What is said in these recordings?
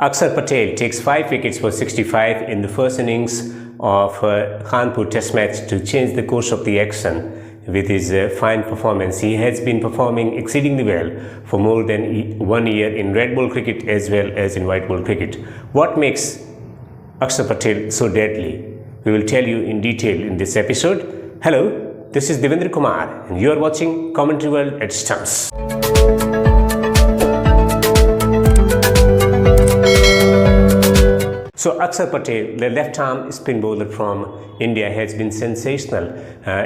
Axar Patel takes 5 wickets for 65 in the first innings of Kanpur Test match to change the course of the action with his fine performance. He has been performing exceedingly well for more than 1 year in red ball cricket as well as in white ball cricket. What makes Axar Patel so deadly? We will tell you in detail in this episode. Hello, this is Devendra Kumar and you are watching Commentary World at Stumps. So Axar Patel, the left-arm spin bowler from India, has been sensational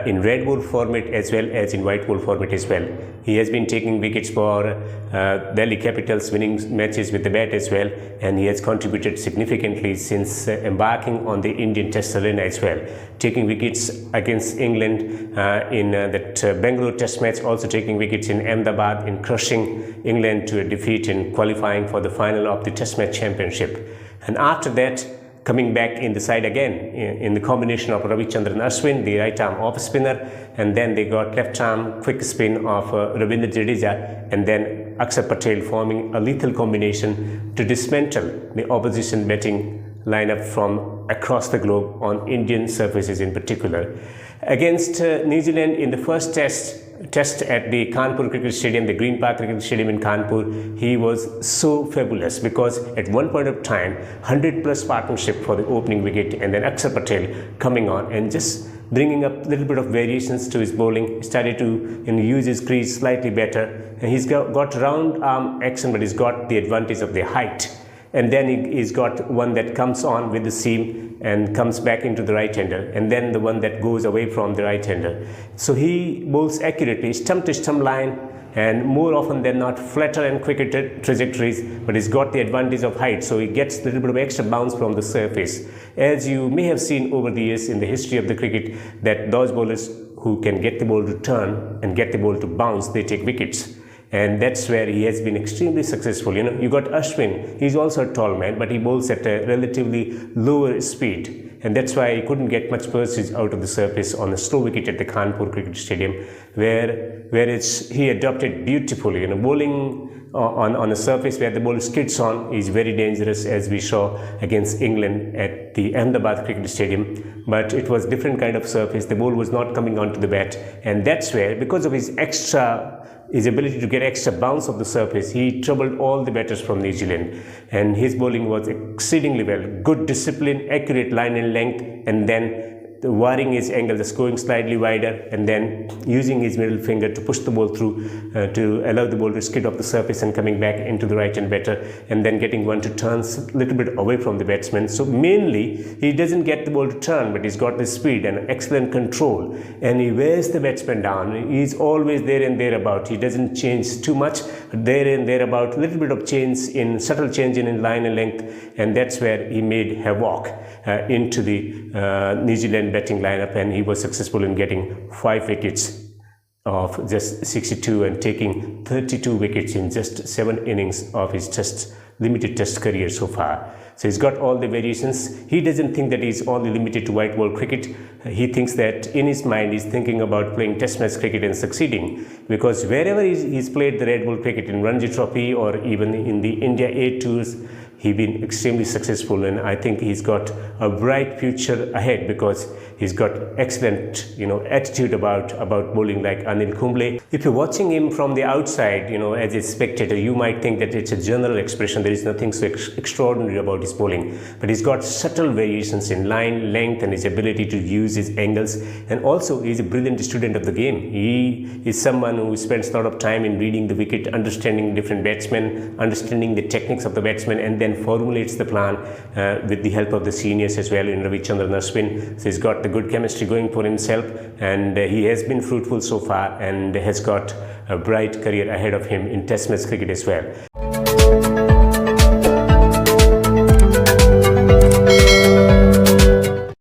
in red ball format as well as in white ball format as well. He has been taking wickets for Delhi Capitals, winning matches with the bat as well, and he has contributed significantly since embarking on the Indian Test arena as well, taking wickets against England in that Bangalore Test match, also taking wickets in Ahmedabad in crushing England to a defeat in qualifying for the final of the Test match championship. And after that, coming back in the side again in the combination of Ravichandran Ashwin, the right arm off spinner, and then they got left arm quick spin of Ravindra Jadeja, and then Axar Patel forming a lethal combination to dismantle the opposition batting lineup from across the globe on Indian surfaces in particular. Against New Zealand in the first test at the Kanpur Cricket Stadium, the Green Park Cricket Stadium in Kanpur, he was so fabulous because at one point of time, 100+ partnership for the opening wicket, and then Axar Patel coming on and just bringing up a little bit of variations to his bowling, started to use his crease slightly better, and he's got round arm action, but he's got the advantage of the height. And then he's got one that comes on with the seam and comes back into the right-hander, and then the one that goes away from the right-hander. So he bowls accurately, stump to stump line, and more often than not flatter and quicker trajectories, but he's got the advantage of height, so he gets a little bit of extra bounce from the surface. As you may have seen over the years in the history of the cricket, that those bowlers who can get the ball to turn and get the ball to bounce, they take wickets. And that's where he has been extremely successful. You got Ashwin, he's also a tall man, but he bowls at a relatively lower speed. And that's why he couldn't get much pursuit out of the surface on a slow wicket at the Kanpur Cricket Stadium, where he adopted beautifully. Bowling on a surface where the ball skids on is very dangerous, as we saw against England at the Ahmedabad Cricket Stadium. But it was different kind of surface. The ball was not coming onto the bat, and that's where, because of his ability to get extra bounce of the surface, he troubled all the batters from New Zealand. And his bowling was exceedingly well. Good discipline, accurate line and length, and then varying his angle, just going slightly wider, and then using his middle finger to push the ball through to allow the ball to skid off the surface and coming back into the right hand batter, and then getting one to turn a little bit away from the batsman. So mainly he doesn't get the ball to turn, but he's got the speed and excellent control, and he wears the batsman down. He's always there and thereabout. He doesn't change too much, there and thereabout, a little bit of change in subtle change in line and length, and that's where he made havoc into the New Zealand batting lineup, and he was successful in getting 5 wickets of just 62 and taking 32 wickets in just 7 innings of his limited test career so far. So he's got all the variations. He doesn't think that he's only limited to white ball cricket. He thinks that in his mind he's thinking about playing test match cricket and succeeding, because wherever he's played the red ball cricket, in Ranji Trophy or even in the India A tours, he's been extremely successful, and I think he's got a bright future ahead because he's got excellent attitude about bowling like Anil Kumble. If you're watching him from the outside, as a spectator, you might think that it's a general expression. There is nothing so extraordinary about his bowling, but he's got subtle variations in line, length, and his ability to use his angles. And also he's a brilliant student of the game. He is someone who spends a lot of time in reading the wicket, understanding different batsmen, understanding the techniques of the batsmen, and then formulates the plan with the help of the seniors as well in Ravichandran Ashwin. So he's got the good chemistry going for himself, and he has been fruitful so far and has got a bright career ahead of him in test match cricket as well.